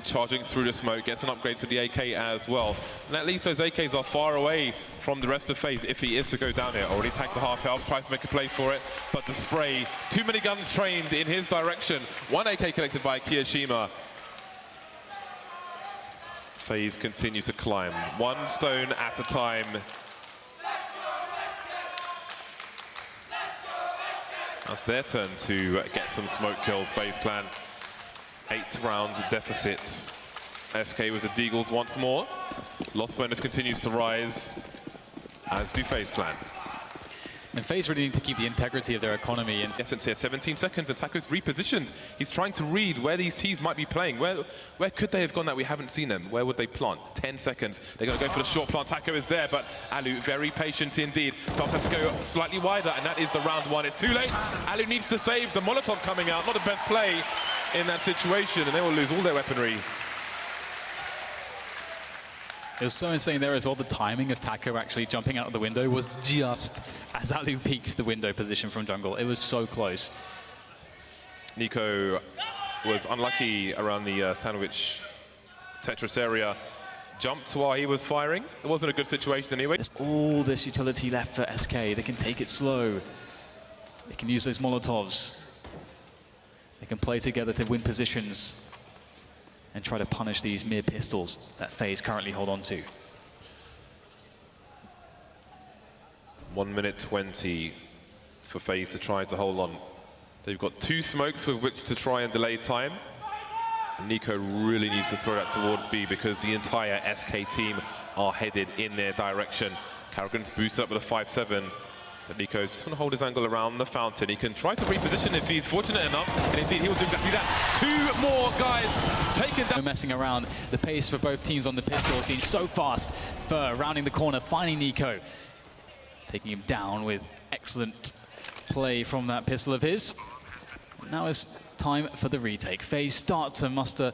Charging through the smoke, gets an upgrade to the AK as well. And at least those AKs are far away from the rest of Faze if he is to go down here. Already tanked to half health, tries to make a play for it, but the spray, too many guns trained in his direction. One AK collected by Kiyoshima. Faze continues to climb, one stone at a time. Now it's their turn to get some smoke kills, Faze Clan. 8-round deficits. SK with the Deagles once more. Loss bonus continues to rise, as do Faze Clan. And Faze really need to keep the integrity of their economy. And Essence here, 17 seconds, and Taco's repositioned. He's trying to read where these teams might be playing. Where could they have gone that we haven't seen them? Where would they plant? 10 seconds. They're going to go for the short plant. Taco is there, but Alu very patient indeed. Francesco slightly wider, and that is the round one. It's too late. Alu needs to save. The Molotov coming out, not the best play in that situation, and they will lose all their weaponry. It was so insane there as well. The timing of Taco actually jumping out of the window was just as Alu peaks the window position from jungle. It was so close. Nico was unlucky around the sandwich Tetris area. Jumped while he was firing. It wasn't a good situation anyway. There's all this utility left for SK. They can take it slow. They can use those Molotovs. They can play together to win positions and try to punish these mere pistols that Faze currently hold on to. 1 minute 20 for Faze to try to hold on. They've got 2 smokes with which to try and delay time. And Nico really needs to throw that towards B because the entire SK team are headed in their direction. Carrigan's boosted up with a 5-7. But Nico's just going to hold his angle around the fountain. He can try to reposition if he's fortunate enough, and indeed he will do exactly that. 2 more guys taken down. No messing around. The pace for both teams on the pistol has been so fast. Fur rounding the corner, finding Nico. Taking him down with excellent play from that pistol of his. Now it's time for the retake. Faze start to muster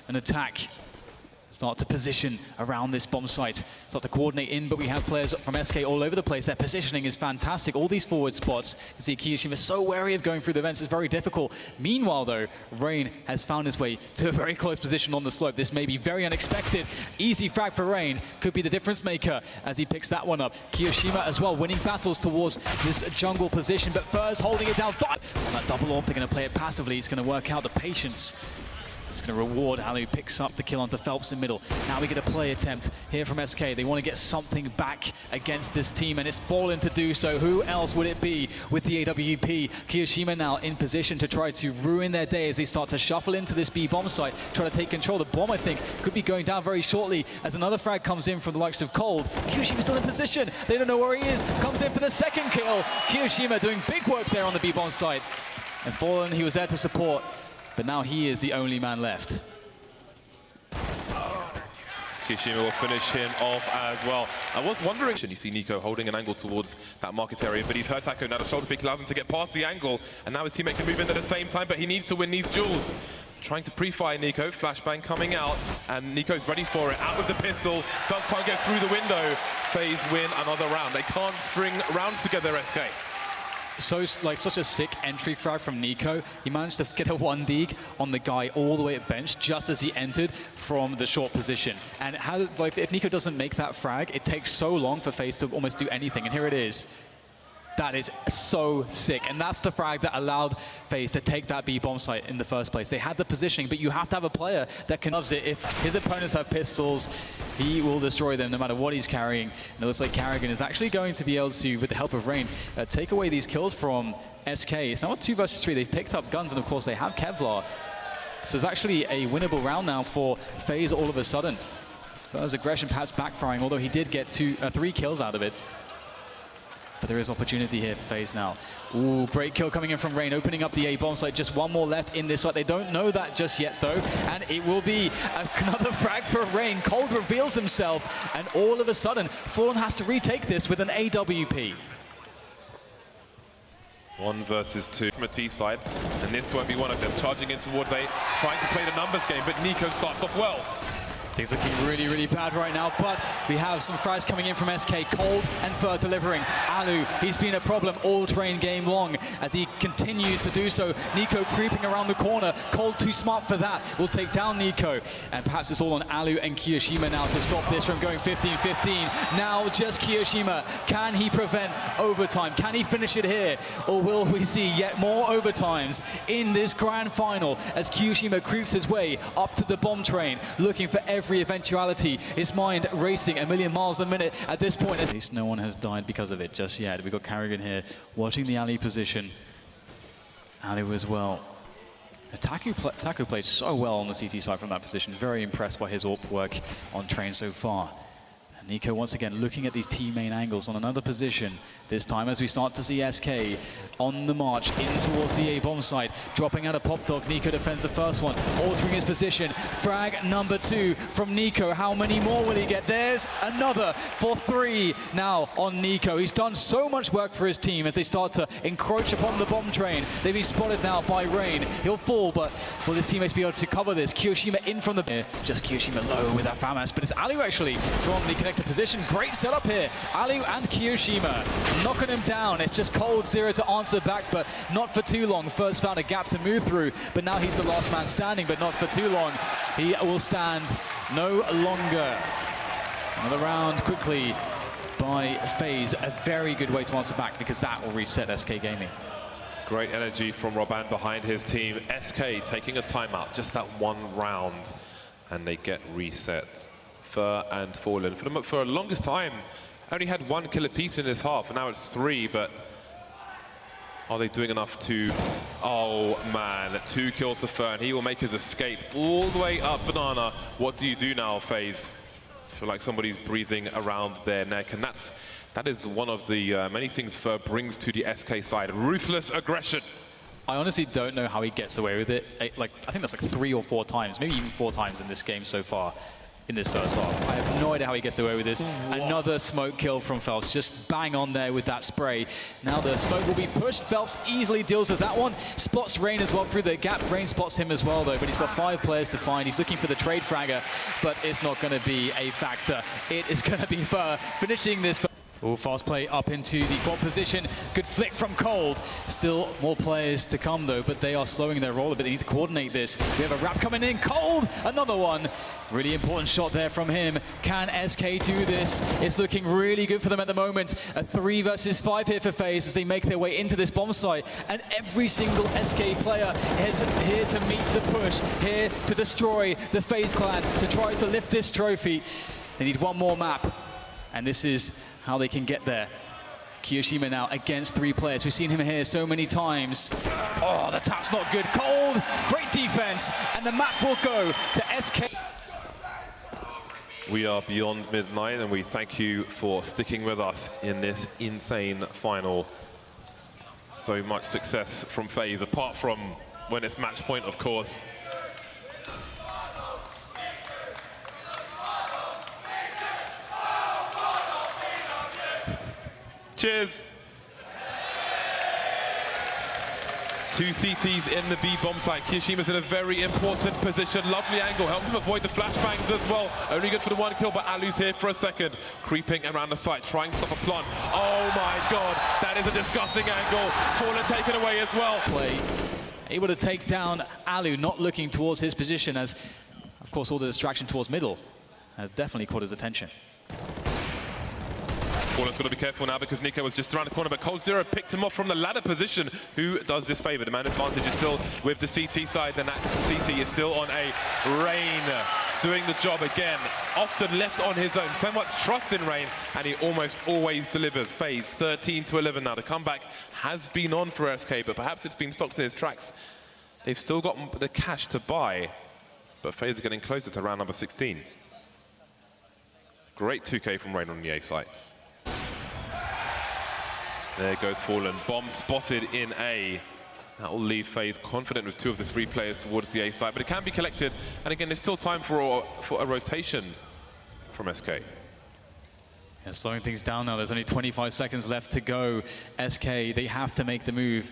an attack. Start to position around this bomb site. Start to coordinate in, but we have players from SK all over the place. Their positioning is fantastic. All these forward spots. You can see Kiyoshima is so wary of going through the vents. It's very difficult. Meanwhile, though, Rain has found his way to a very close position on the slope. This may be very unexpected. Easy frag for Rain. Could be the difference maker as he picks that one up. Kiyoshima as well, winning battles towards this jungle position, but Fur's holding it down. On that double orb, they're going to play it passively. It's going to work out the patience. It's going to reward Alu, picks up the kill onto Phelps in middle. Now we get a play attempt here from SK. They want to get something back against this team, and it's fallen to do so. Who else would it be with the AWP? Kiyoshima now in position to try to ruin their day as they start to shuffle into this B bomb site, try to take control. The bomb, I think, could be going down very shortly as another frag comes in from the likes of Cold. Kiyoshima still in position. They don't know where he is. Comes in for the second kill. Kiyoshima doing big work there on the B bomb site. And Fallen, he was there to support. But now he is the only man left. Kiyoshima will finish him off as well. I was wondering, you see Nico holding an angle towards that market area, but he's hurt Taco. Now the shoulder pick allows him to get past the angle, and now his teammate can move in at the same time, but he needs to win these duels. Trying to pre-fire Nico, flashbang coming out, and Nico's ready for it. Out with the pistol, does can't get through the window. Faze win another round. They can't string rounds together, SK. So, like, such a sick entry frag from Nico. He managed to get a 1-dig on the guy all the way at bench just as he entered from the short position. And how, like, if Nico doesn't make that frag, it takes so long for Faze to almost do anything. And here it is. That is so sick. And that's the frag that allowed Faze to take that B bomb site in the first place. They had the positioning, but you have to have a player that can loves it. If his opponents have pistols, he will destroy them no matter what he's carrying. And it looks like Carrigan is actually going to be able to, with the help of Rain, take away these kills from SK. It's now a 2 versus 3. They've picked up guns, and of course they have Kevlar. So it's actually a winnable round now for Faze all of a sudden. Fur's aggression perhaps backfiring, although he did get 3 kills out of it. But there is opportunity here for Faze now. Ooh, great kill coming in from Rain, opening up the A bomb site. Just one more left in this site. They don't know that just yet, though. And it will be another frag for Rain. Cold reveals himself, and all of a sudden, Fallen has to retake this with an AWP. 1 versus 2 from a T side, and this won't be one of them. Charging in towards A, trying to play the numbers game, but Nico starts off well. Things looking really, really bad right now, but we have some frags coming in from SK. Cold and Fur delivering. Alu, he's been a problem all train game long as he continues to do so. Nico creeping around the corner. Cold too smart for that. Will take down Nico. And perhaps it's all on Alu and Kiyoshima now to stop this from going 15-15. Now just Kiyoshima. Can he prevent overtime? Can he finish it here? Or will we see yet more overtimes in this grand final as Kiyoshima creeps his way up to the bomb train, looking for every eventuality, his mind racing a million miles a minute at this point. At least no one has died because of it just yet. We've got Carrigan here watching the Ali position. Ali as well. Taku played so well on the CT side from that position. Very impressed by his AWP work on train so far. And Nico once again looking at these T main angles on another position. This time as we start to see SK on the march in towards the A bomb site, dropping out a pop dog. Nico defends the first one, altering his position. Frag number 2 from Nico. How many more will he get? There's another for 3 now on Nico. He's done so much work for his team as they start to encroach upon the bomb train. They've been spotted now by Rain. He'll fall, but will his teammates be able to cover this? Kiyoshima in from the... Just Kiyoshima low with that FAMAS, but it's Alu actually from the connector position. Great setup here. Alu and Kiyoshima knocking him down. It's just Cold Zero to answer back, but not for too long. First found a gap to move through, but now he's the last man standing, but not for too long. He will stand no longer. Another round quickly by Faze. A very good way to answer back because that will reset SK Gaming. Great energy from Robin behind his team. SK taking a timeout, just that one round, and they get reset. Fur and Fallen. For the longest time, only had 1 kill apiece in this half, and now it's 3, but are they doing enough to... Oh, man, 2 kills for Fur, and he will make his escape all the way up Banana. What do you do now, FaZe? I feel like somebody's breathing around their neck, and that is one of the many things Fur brings to the SK side. Ruthless aggression. I honestly don't know how he gets away with it. I think that's like 3 or 4 times, maybe even 4 times in this game so far. In this first half. I have no idea how he gets away with this. What? Another smoke kill from Phelps, just bang on there with that spray. Now the smoke will be pushed. Phelps easily deals with that one. Spots Rain as well through the gap. Rain spots him as well though, but he's got 5 players to find. He's looking for the trade fragger, but it's not going to be a factor. It is going to be Fur finishing this. Oh, fast play up into the quad position. Good flick from Cold. Still more players to come though, but they are slowing their roll a bit. They need to coordinate this. We have a wrap coming in. Cold, another one. Really important shot there from him. Can SK do this? It's looking really good for them at the moment. A 3 versus 5 here for FaZe as they make their way into this bomb site. And every single SK player is here to meet the push, here to destroy the FaZe clan, to try to lift this trophy. They need one more map. And this is how they can get there. Kiyoshima now against 3 players. We've seen him here so many times. Oh, the tap's not good. Cold, great defense, and the map will go to SK. We are beyond midnight, and we thank you for sticking with us in this insane final. So much success from FaZe, apart from when it's match point, of course. Cheers. 2 CTs in the B bomb site. Kiyoshima's in a very important position. Lovely angle, helps him avoid the flashbangs as well. Only good for the 1 kill, but Alu's here for a second. Creeping around the site, trying to stop a plant. Oh my God, that is a disgusting angle. Fallen taken away as well. Play, able to take down Alu, not looking towards his position as, of course, all the distraction towards middle has definitely caught his attention. Fallen's got to be careful now because Nico was just around the corner, but Cold Zero picked him off from the ladder position. Who does this favor? The man advantage is still with the CT side, and that CT is still on a Rain doing the job again. Often left on his own. So much trust in Rain, and he almost always delivers. FaZe 13-11 now. The comeback has been on for SK, but perhaps it's been stopped in his tracks. They've still got the cash to buy, but FaZe are getting closer to round number 16. Great 2K from Rain on the A sites. There goes Fallen. Bomb spotted in A. That will leave FaZe confident with 2 of the 3 players towards the A side, but it can be collected. And again, there's still time for a rotation from SK. Yeah, slowing things down now. There's only 25 seconds left to go. SK, they have to make the move.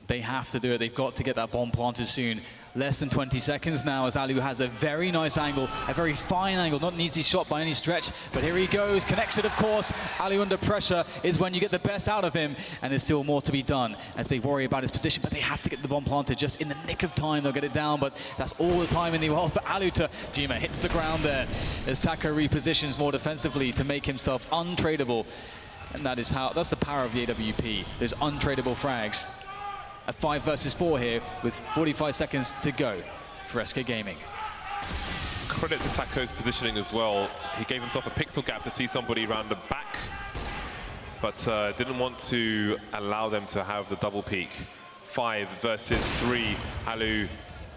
They have to do it. They've got to get that bomb planted soon. Less than 20 seconds now as Alu has a very nice angle, a very fine angle, not an easy shot by any stretch, but here he goes, connects it of course. Alu under pressure is when you get the best out of him, and there's still more to be done as they worry about his position, but they have to get the bomb planted just in the nick of time. They'll get it down, but that's all the time in the world for Alu to Jima hits the ground there as Taco repositions more defensively to make himself untradeable, and that's the power of the AWP, those untradeable frags. A 5 versus 4 here with 45 seconds to go for SK Gaming. Credit to Taco's positioning as well. He gave himself a pixel gap to see somebody around the back, but didn't want to allow them to have the double peek. 5 versus 3. Alu,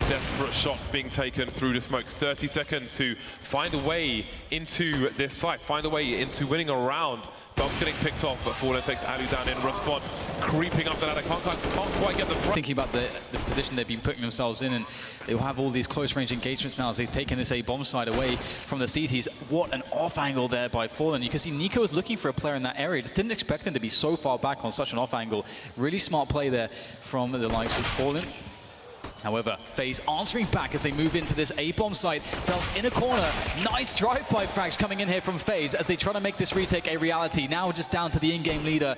desperate shots being taken through the smokes. 30 seconds to find a way into this site, find a way into winning a round. Dogs getting picked off, but Fallen takes Alu down in response. Creeping up the ladder, can't quite get the front. Thinking about the position they've been putting themselves in, and they'll have all these close range engagements now as they've taken this A-bomb side away from the CTs. What an off angle there by Fallen. You can see Nico was looking for a player in that area. Just didn't expect him to be so far back on such an off angle. Really smart play there from the likes of Fallen. However, Faze answering back as they move into this A-bomb site. Fells in a corner. Nice drive-by frags coming in here from Faze as they try to make this retake a reality. Now just down to the in-game leader.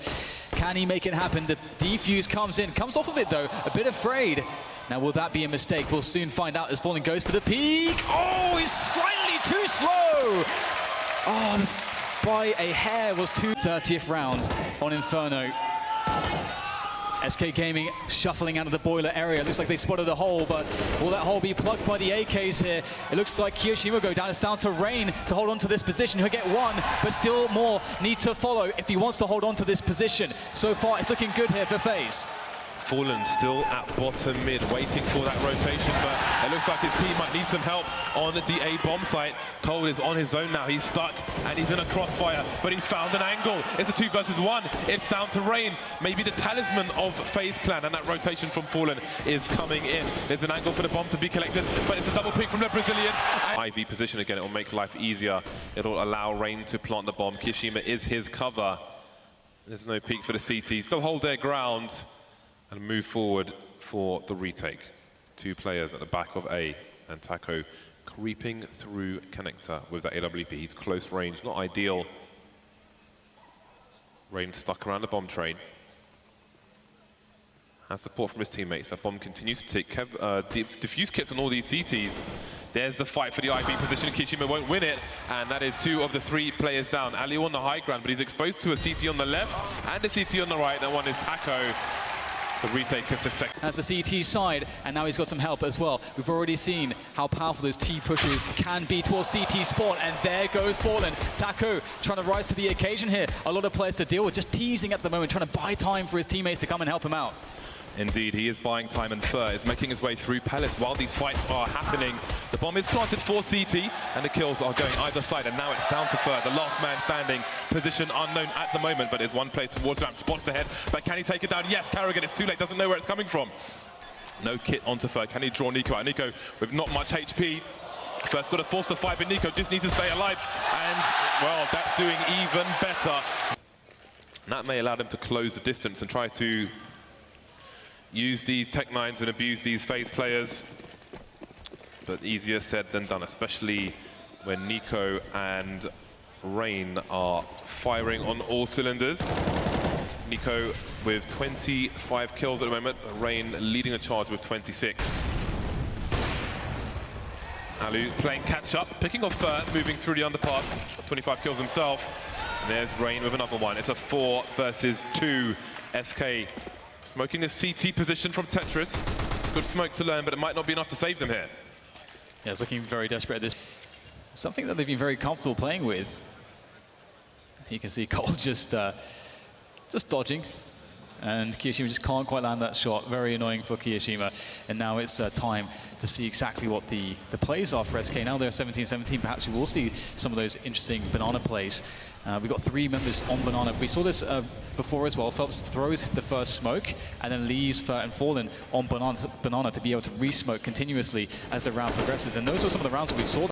Can he make it happen? The defuse comes in. Comes off of it, though. A bit afraid. Now, will that be a mistake? We'll soon find out as Fallen goes for the peak. Oh, he's slightly too slow. Oh, this by a hair was 30th round on Inferno. SK Gaming shuffling out of the boiler area. Looks like they spotted a hole, but will that hole be plugged by the AKs here? It looks like Kiyoshima will go down. It's down to Rain to hold on to this position. He'll get one, but still more need to follow if he wants to hold on to this position. So far, it's looking good here for FaZe. Fallen still at bottom mid, waiting for that rotation, but it looks like his team might need some help on the A-bomb site. Cole is on his own now. He's stuck and he's in a crossfire, but he's found an angle. It's a 2 versus 1. It's down to Rain, maybe the talisman of FaZe Clan, and that rotation from Fallen is coming in. There's an angle for the bomb to be collected, but it's a double pick from the Brazilians. IV position again, it will make life easier. It'll allow Rain to plant the bomb. Kishima is his cover. There's no peek for the CT. Still hold their ground and move forward for the retake. 2 players at the back of A, and Taco creeping through connector with that AWP. He's close range, not ideal. Rain stuck around the bomb train. Has support from his teammates. That bomb continues to tick. Diffuse kits on all these CTs. There's the fight for the IV position. Kishima won't win it, and that is 2 of the 3 players down. Alu on the high ground, but he's exposed to a CT on the left and a CT on the right. That one is Taco. The retake is the second. Has the CT side, and now he's got some help as well. We've already seen how powerful those T pushes can be towards CT spawn, and there goes Fallen. Taco trying to rise to the occasion here. A lot of players to deal with, just teasing at the moment, trying to buy time for his teammates to come and help him out. Indeed, he is buying time, and Fur is making his way through Palace while these fights are happening. The bomb is planted for CT, and the kills are going either side, and now it's down to Fur, the last man standing. Position unknown at the moment, but there's one play towards ramp, spots the head, but can he take it down? Yes, Carrigan, it's too late, doesn't know where it's coming from. No kit onto Fur. Can he draw Nico out? Nico with not much HP. Fur's got to force the fight, but Nico just needs to stay alive, and, well, that's doing even better. And that may allow them to close the distance and try to use these Tech-9s and abuse these FaZe players, but easier said than done, especially when Nico and Rain are firing on all cylinders. Nico with 25 kills at the moment, but Rain leading the charge with 26. Alu playing catch-up, picking off Fur, moving through the underpass, 25 kills himself. And there's Rain with another one. It's a 4 versus 2 SK. Smoking the CT position from Tetris. Good smoke to learn, but it might not be enough to save them here. Yeah, it's looking very desperate at this. Something that they've been very comfortable playing with. You can see Cole just dodging, and Kiyoshima just can't quite land that shot. Very annoying for Kiyoshima. And now it's time to see exactly what the plays are for SK. Now they're 17-17. Perhaps we will see some of those interesting banana plays. We've got 3 members on banana. We saw this before as well. Phelps throws the first smoke and then leaves Fur and Fallen on banana to be able to re-smoke continuously as the round progresses. And those were some of the rounds that we saw.